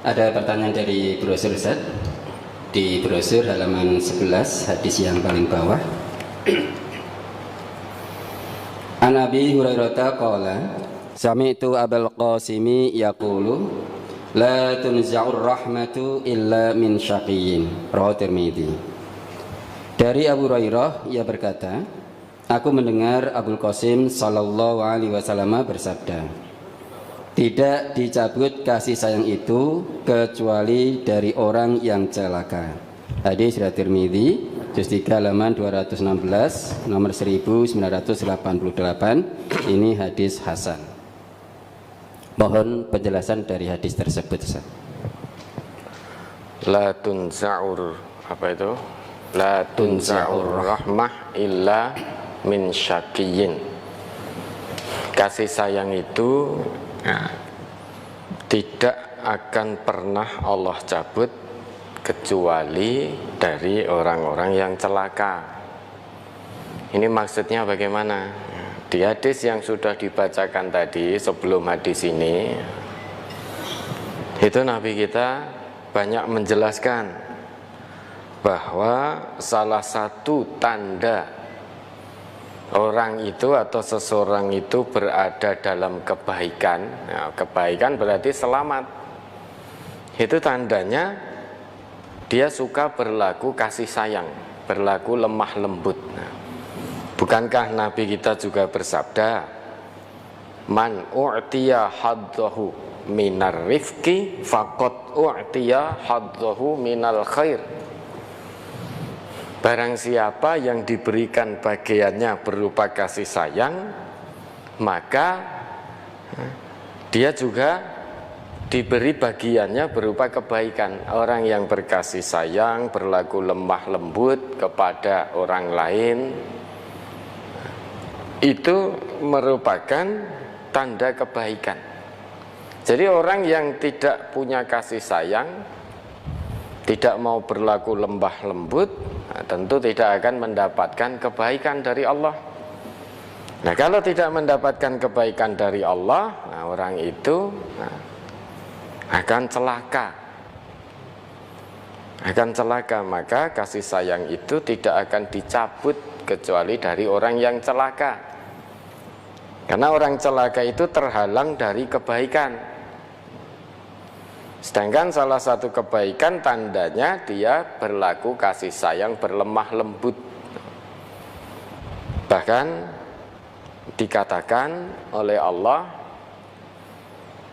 Ada pertanyaan dari brosur Ustaz. Di brosur halaman 11, hadis yang paling bawah. An Abi Hurairah qala, sami'tu Abul Qasimi yaqulu, la tunza'ur rahmatu illa min syaqiyyin. Rawahu Tirmidzi. Dari Abu Hurairah, ia berkata, aku mendengar Abul Qasim sallallahu alaihi wasallam bersabda, tidak dicabut kasih sayang itu kecuali dari orang yang celaka. Hadis riwayat Tirmidzi, juz 3 halaman 216, nomor 1988. Ini hadis hasan. Mohon penjelasan dari hadis tersebut, Ustaz. La tunza'ur apa itu? La tunza'ur rahmah illa min syaqiyyin. Kasih sayang itu tidak akan pernah Allah cabut kecuali dari orang-orang yang celaka. Ini maksudnya bagaimana? Di hadis yang sudah dibacakan tadi sebelum hadis ini, itu Nabi kita banyak menjelaskan bahwa salah satu tanda orang itu atau seseorang itu berada dalam kebaikan, nah, kebaikan berarti selamat. Itu tandanya dia suka berlaku kasih sayang, berlaku lemah lembut. Nah, bukankah Nabi kita juga bersabda, man u'tiya haddahu minar rifqi faqad u'tiya haddahu minal khair. Barang siapa yang diberikan bagiannya berupa kasih sayang, maka dia juga diberi bagiannya berupa kebaikan. Orang yang berkasih sayang, berlaku lemah lembut kepada orang lain, itu merupakan tanda kebaikan. Jadi orang yang tidak punya kasih sayang, tidak mau berlaku lembah lembut, nah, tentu tidak akan mendapatkan kebaikan dari Allah. Nah, kalau tidak mendapatkan kebaikan dari Allah, nah, orang itu akan celaka. Akan celaka, maka kasih sayang itu tidak akan dicabut kecuali dari orang yang celaka. Karena orang celaka itu terhalang dari kebaikan. Sedangkan salah satu kebaikan tandanya dia berlaku kasih sayang, berlemah lembut. Bahkan dikatakan oleh Allah,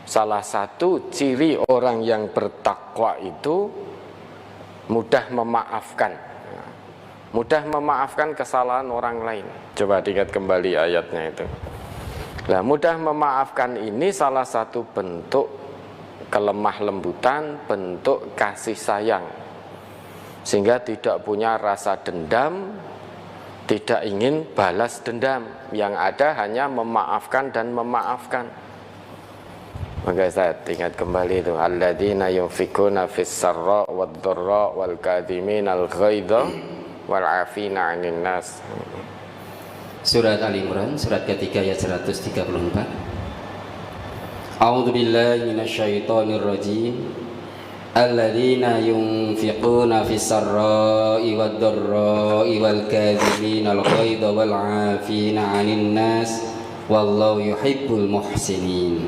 salah satu ciri orang yang bertakwa itu mudah memaafkan. Mudah memaafkan kesalahan orang lain. Coba diingat kembali ayatnya itu. Nah, mudah memaafkan ini salah satu bentuk kelemah lembutan, bentuk kasih sayang, sehingga tidak punya rasa dendam, tidak ingin balas dendam, yang ada hanya memaafkan dan memaafkan. Maka saya ingat kembali itu, alladzina yunfikuna fis sarra wad dharra wal kadhiminal ghaidha wal 'afina 'anil nas. Surat Al-Imran, surat ketiga ayat 134. A'udzu billahi minasyaitonir rajim. Alladzina yunfiquna fis sarra'i wad dharra'i wal kadhiminal ghaidha wal 'afina 'anil nas wallahu yuhibbul muhsinin.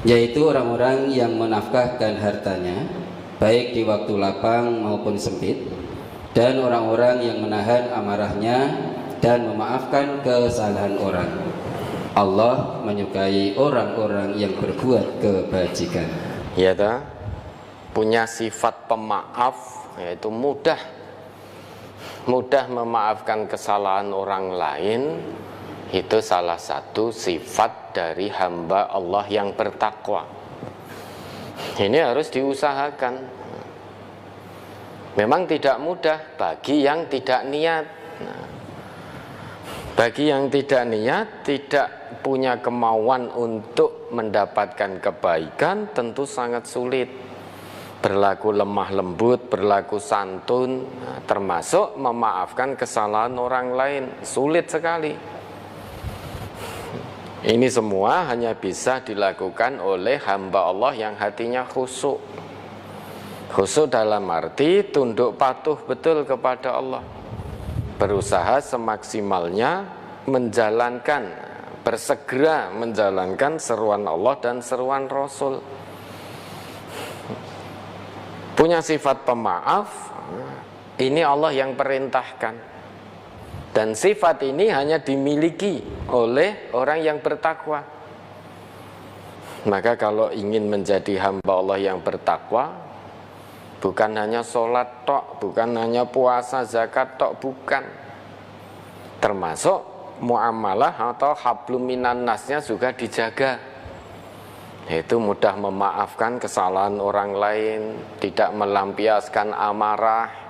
Yaitu orang-orang yang menafkahkan hartanya baik di waktu lapang maupun sempit, dan orang-orang yang menahan amarahnya dan memaafkan kesalahan orang. Allah menyukai orang-orang yang berbuat kebajikan. Ya ta? Punya sifat pemaaf, yaitu mudah memaafkan kesalahan orang lain. Itu salah satu sifat dari hamba Allah yang bertakwa. Ini harus diusahakan. Memang tidak mudah bagi yang tidak niat. Bagi yang tidak niat, tidak punya kemauan untuk mendapatkan kebaikan, tentu sangat sulit. Berlaku lemah lembut, berlaku santun, termasuk memaafkan kesalahan orang lain, sulit sekali. Ini semua hanya bisa dilakukan oleh hamba Allah yang hatinya khusyuk. Khusyuk dalam arti tunduk patuh betul kepada Allah, berusaha semaksimalnya menjalankan, bersegera menjalankan seruan Allah dan seruan Rasul. Punya sifat pemaaf, ini Allah yang perintahkan. Dan sifat ini hanya dimiliki oleh orang yang bertakwa. Maka kalau ingin menjadi hamba Allah yang bertakwa, bukan hanya sholat tok, bukan hanya puasa, zakat tok, bukan. Termasuk muamalah atau hablum minan nasnya juga dijaga. Yaitu mudah memaafkan kesalahan orang lain, tidak melampiaskan amarah.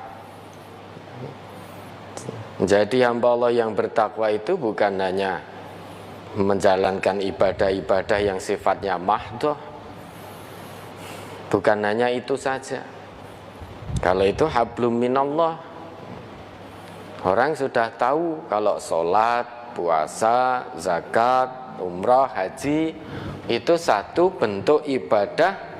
Jadi hamba Allah yang bertakwa itu bukan hanya menjalankan ibadah-ibadah yang sifatnya mahdhah, bukan hanya itu saja. Kalau itu hablum minallah, orang sudah tahu kalau sholat, puasa, zakat, umrah, haji itu satu bentuk ibadah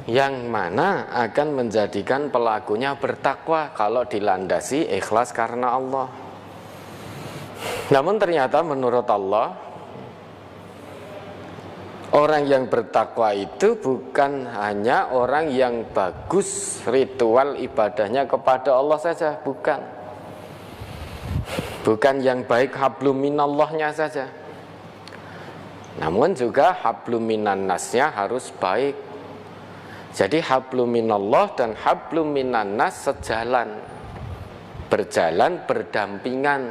yang mana akan menjadikan pelakunya bertakwa kalau dilandasi ikhlas karena Allah. Namun ternyata menurut Allah, orang yang bertakwa itu bukan hanya orang yang bagus ritual ibadahnya kepada Allah saja, bukan. Bukan yang baik hablum minallahnya saja, namun juga hablum minan nasnya harus baik. Jadi hablum minallah dan hablum minan nas sejalan, berjalan berdampingan.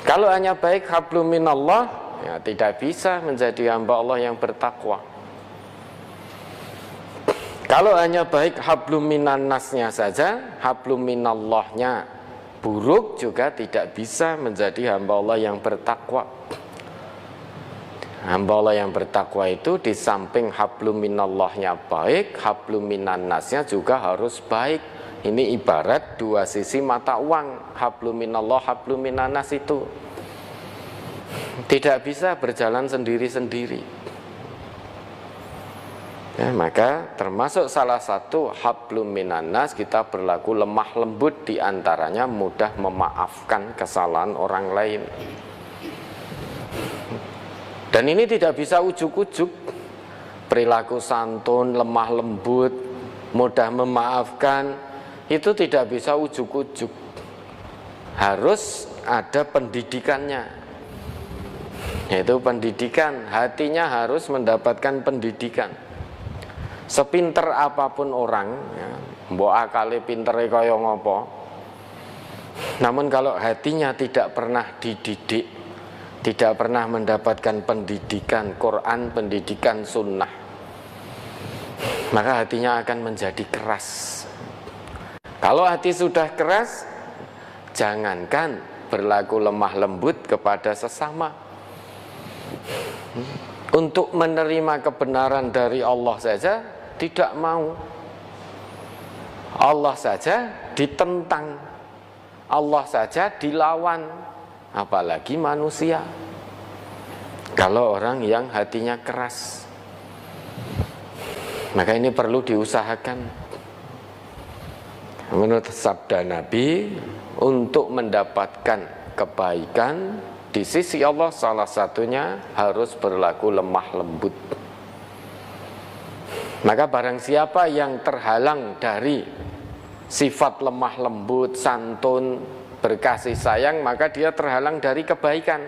Kalau hanya baik hablum minallah, ya tidak bisa menjadi hamba Allah yang bertakwa. Kalau hanya baik hablum minan nasnya saja, hablum minallahnya buruk, juga tidak bisa menjadi hamba Allah yang bertakwa. Hamba Allah yang bertakwa itu di samping hablum minallahnya baik, hablum minan nasnya juga harus baik. Ini ibarat dua sisi mata uang, hablum minallah, hablum minan nas itu tidak bisa berjalan sendiri-sendiri. Ya, maka termasuk salah satu hablum minan nas, kita berlaku lemah lembut, diantaranya mudah memaafkan kesalahan orang lain. Dan ini tidak bisa ujuk-ujuk. Perilaku santun, lemah lembut, mudah memaafkan, itu tidak bisa ujuk-ujuk. Harus ada pendidikannya. Yaitu pendidikan, hatinya harus mendapatkan pendidikan. Sepinter apapun orang, ya, mbok akale pintere kaya ngopo, namun kalau hatinya tidak pernah dididik, tidak pernah mendapatkan pendidikan Quran, pendidikan sunnah, maka hatinya akan menjadi keras. Kalau hati sudah keras, jangankan berlaku lemah lembut kepada sesama, untuk menerima kebenaran dari Allah saja tidak mau. Allah saja ditentang, Allah saja dilawan, apalagi manusia. Kalau orang yang hatinya keras, maka ini perlu diusahakan. Menurut sabda Nabi, untuk mendapatkan kebaikan di sisi Allah, salah satunya harus berlaku lemah lembut. Maka barang siapa yang terhalang dari sifat lemah lembut, santun, berkasih sayang, maka dia terhalang dari kebaikan.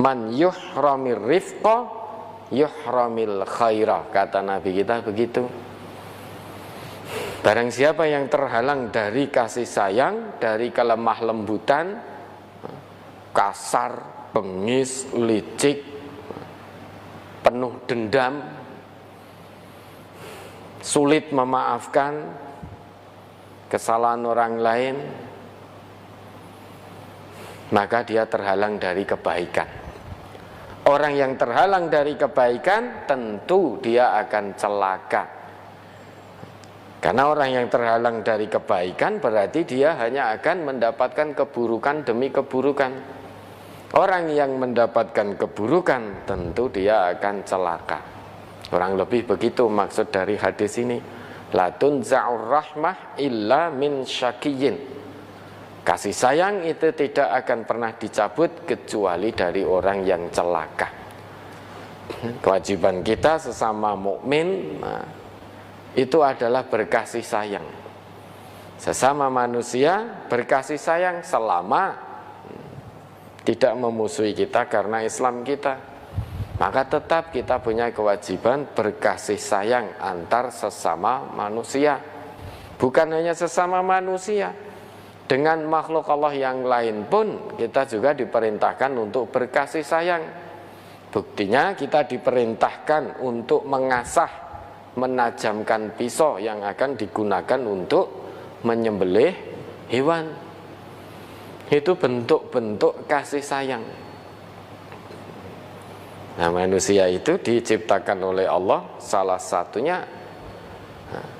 Man yuhramir rifqa yuhramil khairah, kata Nabi kita begitu. Barang siapa yang terhalang dari kasih sayang, dari kelemah lembutan, kasar, bengis, licik, penuh dendam, sulit memaafkan kesalahan orang lain, maka dia terhalang dari kebaikan. Orang yang terhalang dari kebaikan tentu dia akan celaka. Karena orang yang terhalang dari kebaikan berarti dia hanya akan mendapatkan keburukan demi keburukan. Orang yang mendapatkan keburukan tentu dia akan celaka. Kurang lebih begitu maksud dari hadis ini. La tunza'ur rahmah illa min syakiyyin. Kasih sayang itu tidak akan pernah dicabut kecuali dari orang yang celaka. Kewajiban kita sesama mukmin itu adalah berkasih sayang. Sesama manusia berkasih sayang selama tidak memusuhi kita karena Islam kita. Maka tetap kita punya kewajiban berkasih sayang antar sesama manusia. Bukan hanya sesama manusia, dengan makhluk Allah yang lain pun kita juga diperintahkan untuk berkasih sayang. Buktinya kita diperintahkan untuk mengasah, menajamkan pisau yang akan digunakan untuk menyembelih hewan. Itu bentuk-bentuk kasih sayang. Nah, manusia itu diciptakan oleh Allah, salah satunya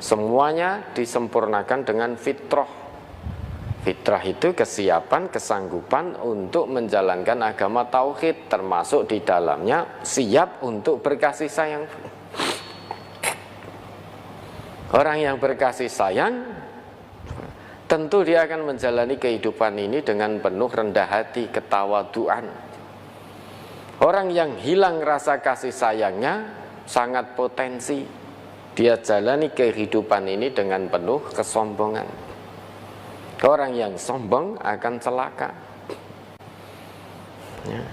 semuanya disempurnakan dengan fitrah. Fitrah itu kesiapan, kesanggupan untuk menjalankan agama tauhid, termasuk di dalamnya siap untuk berkasih sayang. Orang yang berkasih sayang tentu dia akan menjalani kehidupan ini dengan penuh rendah hati, ketawaduan. Orang yang hilang rasa kasih sayangnya sangat potensi dia jalani kehidupan ini dengan penuh kesombongan. Orang yang sombong akan celaka. Ya.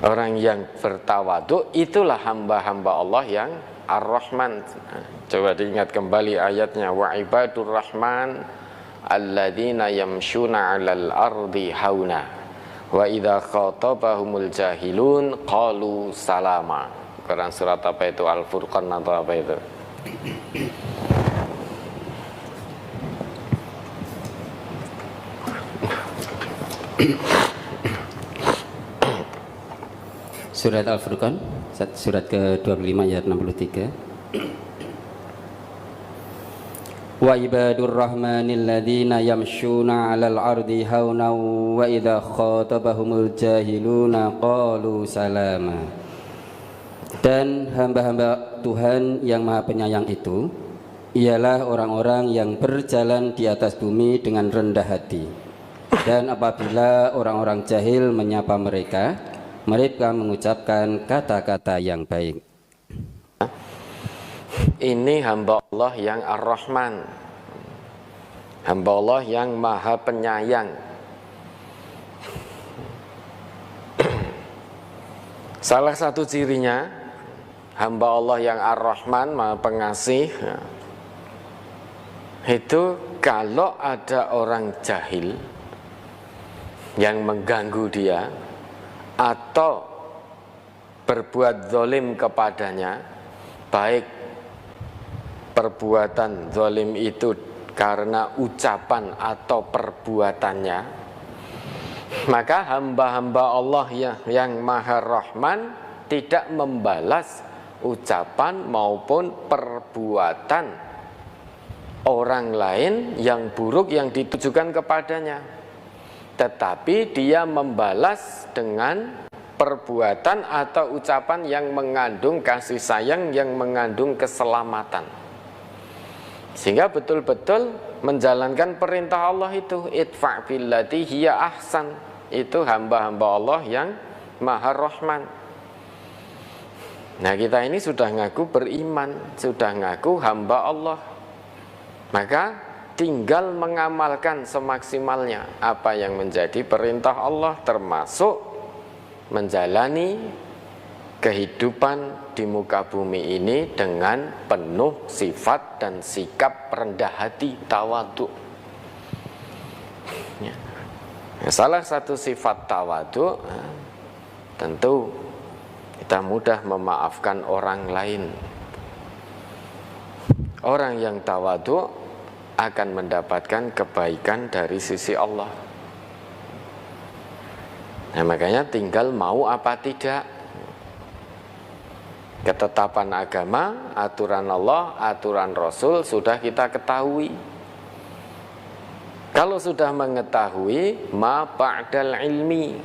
Orang yang bertawadhu itulah hamba-hamba Allah yang Ar-Rahman. Coba diingat kembali ayatnya, wa ibadur rahman alladzina yamshuna 'alal ardi hauna wa idza khatabahumul jahilun qalu salama. Quran surat apa itu? Al-Furqan atau apa itu? Surat Al-Furqan, surat ke-25 ayat 63. Wa ibadur rahmanil ladzina yamshuna 'alal ardi hauna wa idza khatabahumul jahiluna qalu salama. Dan hamba-hamba Tuhan yang Maha Penyayang itu ialah orang-orang yang berjalan di atas bumi dengan rendah hati. Dan apabila orang-orang jahil menyapa mereka, mereka mengucapkan kata-kata yang baik. Ini hamba Allah yang Ar-Rahman, hamba Allah yang Maha Penyayang. Salah satu cirinya hamba Allah yang Ar-Rahman, Maha Pengasih, itu kalau ada orang jahil yang mengganggu dia atau berbuat zalim kepadanya, baik perbuatan zalim itu karena ucapan atau perbuatannya, maka hamba-hamba Allah yang Maha Rahman tidak membalas ucapan maupun perbuatan orang lain yang buruk yang ditujukan kepadanya, tetapi dia membalas dengan perbuatan atau ucapan yang mengandung kasih sayang, yang mengandung keselamatan. Sehingga betul-betul menjalankan perintah Allah itu, idfa' billati hiya ahsan. Itu hamba-hamba Allah yang Maha Rahman. Nah, kita ini sudah ngaku beriman, sudah ngaku hamba Allah, maka tinggal mengamalkan semaksimalnya apa yang menjadi perintah Allah, termasuk menjalani kehidupan di muka bumi ini dengan penuh sifat dan sikap rendah hati, tawadhu. Ya. Salah satu sifat tawadhu, tentu kita mudah memaafkan orang lain. Orang yang tawadhu akan mendapatkan kebaikan dari sisi Allah. Nah, makanya tinggal mau apa tidak. Ketetapan agama, aturan Allah, aturan Rasul sudah kita ketahui. Kalau sudah mengetahui, ma ba'dal ilmi,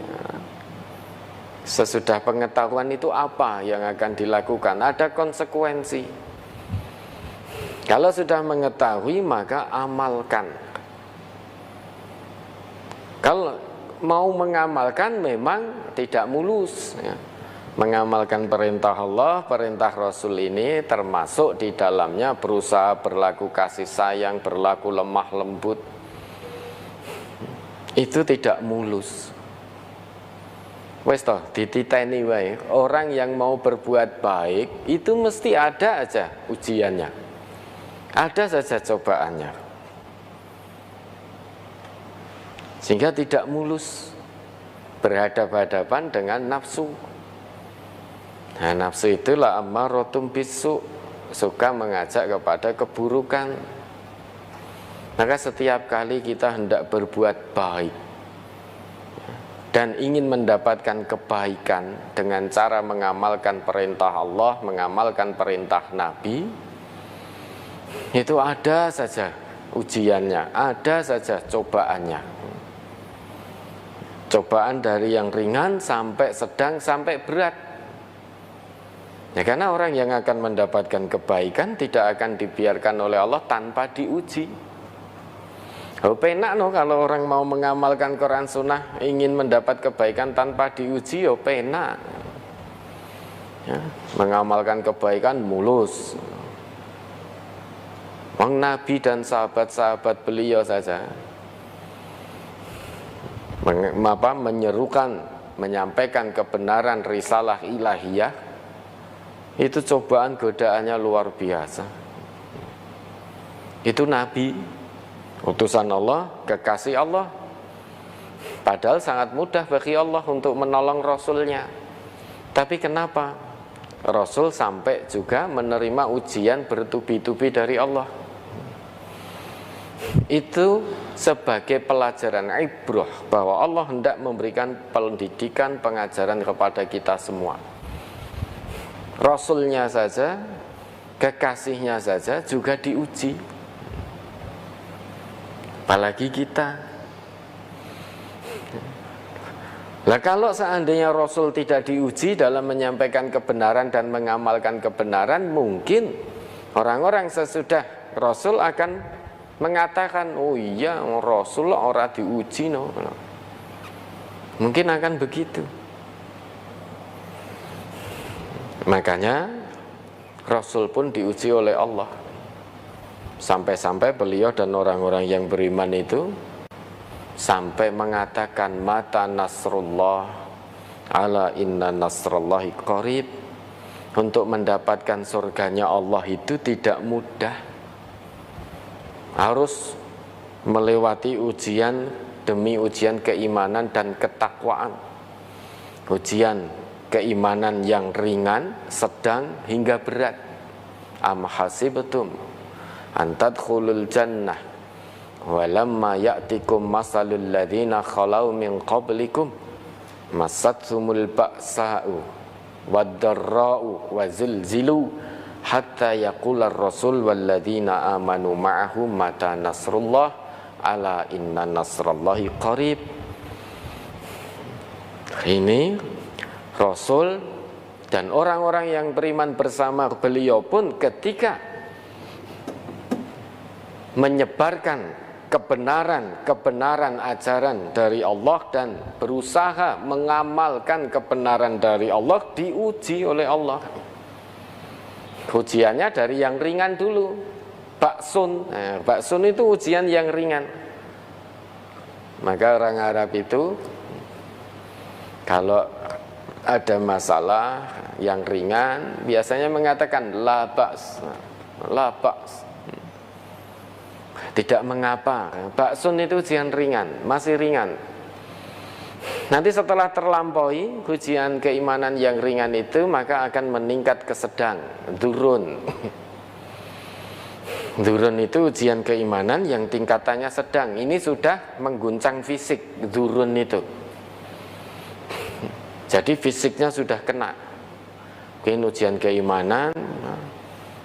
Sesudah pengetahuan itu apa yang akan dilakukan? Ada konsekuensi. Kalau sudah mengetahui maka amalkan. Kalau mau mengamalkan memang tidak mulus ya. Mengamalkan perintah Allah, perintah Rasul ini termasuk di dalamnya berusaha berlaku kasih sayang, berlaku lemah lembut. Itu tidak mulus. Wes toh dititeni wae. Orang yang mau berbuat baik itu mesti ada aja ujiannya. Ada saja cobaannya. Sehingga tidak mulus berhadapan-hadapan dengan nafsu. Nah, nafsu itulah ammarotum bisu, suka mengajak kepada keburukan. Maka setiap kali kita hendak berbuat baik dan ingin mendapatkan kebaikan dengan cara mengamalkan perintah Allah, mengamalkan perintah Nabi, itu ada saja ujiannya, ada saja cobaannya. Cobaan dari yang ringan sampai sedang sampai berat. Ya, karena orang yang akan mendapatkan kebaikan tidak akan dibiarkan oleh Allah tanpa diuji. Oh, penak no kalau orang mau mengamalkan Quran Sunnah ingin mendapat kebaikan tanpa diuji, oh penak. Ya, mengamalkan kebaikan mulus. Wong Nabi dan sahabat-sahabat beliau saja menyerukan, menyampaikan kebenaran risalah ilahiyah. Itu cobaan godaannya luar biasa. Itu Nabi, utusan Allah, kekasih Allah. Padahal sangat mudah bagi Allah untuk menolong Rasulnya. Tapi kenapa Rasul sampai juga menerima ujian bertubi-tubi dari Allah? Itu sebagai pelajaran ibrah bahwa Allah hendak memberikan pendidikan, pengajaran kepada kita semua. Rasulnya saja, kekasihnya saja juga diuji. Apalagi kita. Nah, kalau seandainya Rasul tidak diuji dalam menyampaikan kebenaran dan mengamalkan kebenaran, mungkin orang-orang sesudah Rasul akan mengatakan, oh iya Rasul ora diuji no. Mungkin akan begitu. Makanya Rasul pun diuji oleh Allah. Sampai-sampai beliau dan orang-orang yang beriman itu sampai mengatakan mata nasrullah ala inna nasrullahi qarib. Untuk mendapatkan surganya Allah itu tidak mudah. Harus melewati ujian demi ujian keimanan dan ketakwaan. Ujian keimanan yang ringan, sedang hingga berat. Am hasibtum an tadkhulul jannah walamma ya'tikum masalul ladzina khalau min qablikum massatkumul ba'sa'u wad-dharra'u wa zilzilu hatta yaqular rasul wal ladzina amanu ma'ahu mata nasrullah ala inna nasrallahi qarib. Ini Rasul dan orang-orang yang beriman bersama beliau pun ketika menyebarkan kebenaran ajaran dari Allah dan berusaha mengamalkan kebenaran dari Allah diuji oleh Allah. Ujiannya dari yang ringan dulu, baksun. Nah, baksun itu ujian yang ringan. Maka orang Arab itu kalau ada masalah yang ringan biasanya mengatakan la ba's, la ba's, tidak mengapa. Baksun itu ujian ringan, masih ringan. Nanti setelah terlampaui ujian keimanan yang ringan itu maka akan meningkat ke sedang, durun. Durun itu ujian keimanan yang tingkatannya sedang. Ini sudah mengguncang fisik, durun itu. Jadi fisiknya sudah kena. Mungkin ujian keimanan,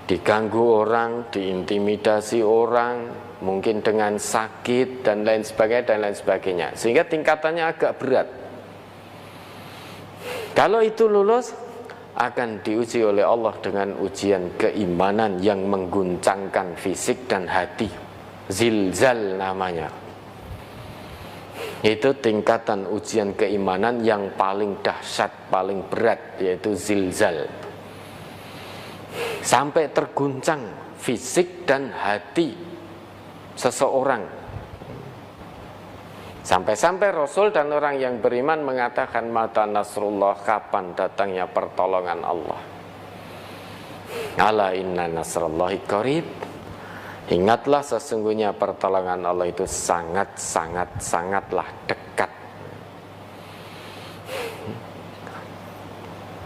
diganggu orang, diintimidasi orang, mungkin dengan sakit dan lain sebagainya. Sehingga tingkatannya agak berat. Kalau itu lulus, akan diuji oleh Allah dengan ujian keimanan yang mengguncangkan fisik dan hati. Zilzal namanya. Itu tingkatan ujian keimanan yang paling dahsyat, paling berat, yaitu zilzal. Sampai terguncang fisik dan hati seseorang. Sampai-sampai Rasul dan orang yang beriman mengatakan, mata nasrullah, kapan datangnya pertolongan Allah. Ala inna nasrullahi qarib. Ingatlah sesungguhnya pertolongan Allah itu sangatlah dekat.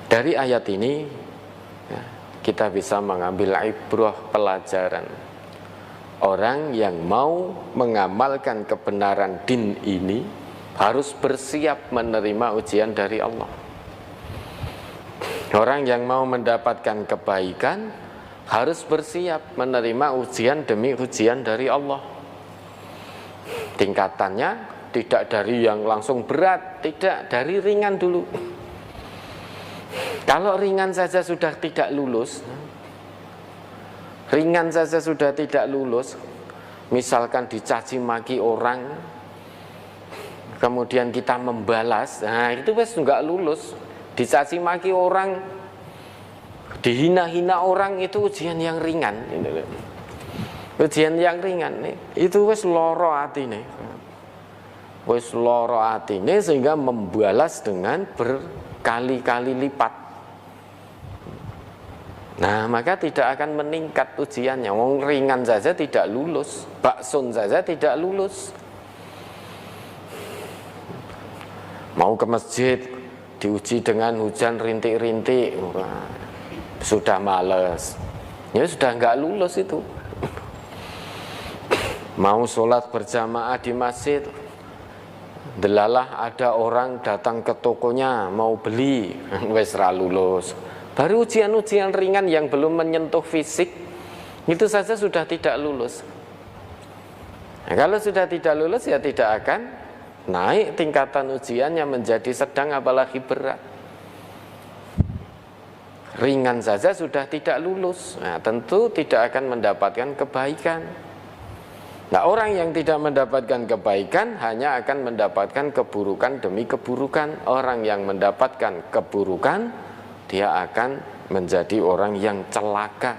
Dari ayat ini kita bisa mengambil ibrah, pelajaran. Orang yang mau mengamalkan kebenaran din ini harus bersiap menerima ujian dari Allah. Orang yang mau mendapatkan kebaikan harus bersiap menerima ujian demi ujian dari Allah. Tingkatannya tidak dari yang langsung berat, tidak, dari ringan dulu. Kalau ringan saja sudah tidak lulus, misalkan dicaci maki orang, kemudian kita membalas, nah itu wes nggak lulus. Dicaci maki orang, dihina-hina orang, itu ujian yang ringan. Ujian yang ringan itu wes loro atine. Wes loro atine sehingga membalas dengan berkali-kali lipat. Nah, maka tidak akan meningkat ujiannya. Wong ringan saja tidak lulus, baksun saja tidak lulus. Mau ke masjid diuji dengan hujan rintik-rintik, sudah males, ya sudah nggak lulus itu. Mau sholat berjamaah di masjid, delalah ada orang datang ke tokonya mau beli, wes ra lulus. Baru ujian-ujian ringan yang belum menyentuh fisik, itu saja sudah tidak lulus. Nah, kalau sudah tidak lulus ya tidak akan naik tingkatan ujiannya menjadi sedang apalagi berat. Ringan saja sudah tidak lulus, nah, tentu tidak akan mendapatkan kebaikan. Nah, orang yang tidak mendapatkan kebaikan hanya akan mendapatkan keburukan demi keburukan. Orang yang mendapatkan keburukan, dia akan menjadi orang yang celaka.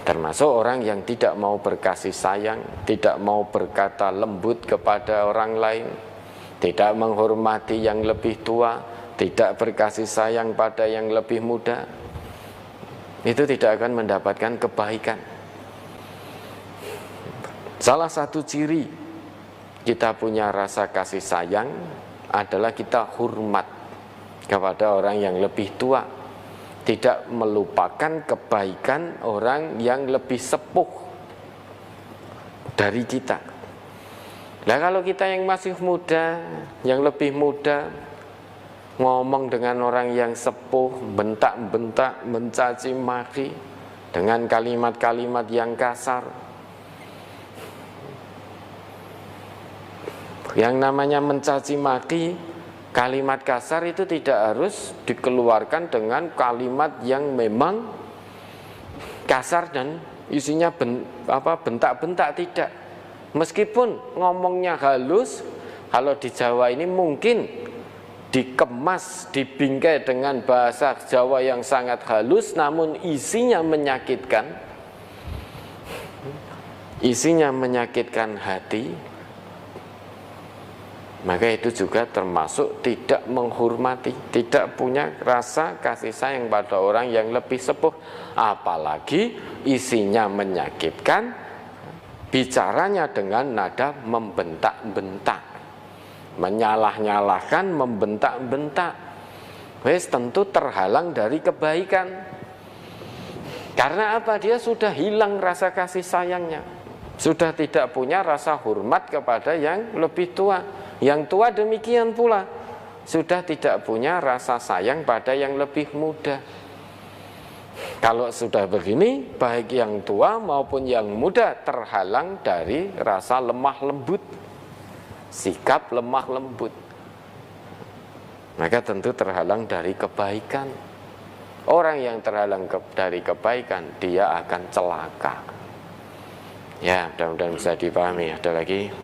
Termasuk orang yang tidak mau berkasih sayang, tidak mau berkata lembut kepada orang lain, tidak menghormati yang lebih tua, tidak berkasih sayang pada yang lebih muda. Itu tidak akan mendapatkan kebaikan. Salah satu ciri kita punya rasa kasih sayang adalah kita hormat kepada orang yang lebih tua, tidak melupakan kebaikan orang yang lebih sepuh dari kita. Nah, kalau kita yang masih muda, yang lebih muda, ngomong dengan orang yang sepuh, bentak-bentak, mencaci maki dengan kalimat-kalimat yang kasar. Yang namanya mencaci maki, kalimat kasar itu tidak harus dikeluarkan dengan kalimat yang memang kasar dan isinya bentak-bentak, tidak. Meskipun ngomongnya halus, kalau di Jawa ini mungkin dikemas, dibingkai dengan bahasa Jawa yang sangat halus, namun isinya menyakitkan. Isinya menyakitkan hati. Maka itu juga termasuk tidak menghormati, tidak punya rasa kasih sayang pada orang yang lebih sepuh. Apalagi isinya menyakitkan, bicaranya dengan nada membentak-bentak, menyalah-nyalahkan, membentak-bentak. Wes tentu terhalang dari kebaikan. Karena apa? Dia sudah hilang rasa kasih sayangnya, sudah tidak punya rasa hormat kepada yang lebih tua. Yang tua demikian pula, sudah tidak punya rasa sayang pada yang lebih muda. Kalau sudah begini, baik yang tua maupun yang muda terhalang dari rasa lemah lembut, sikap lemah lembut. maka tentu terhalang dari kebaikan. Orang yang terhalang dari kebaikan, dia akan celaka. Ya, mudah-mudahan bisa dipahami. Ada lagi?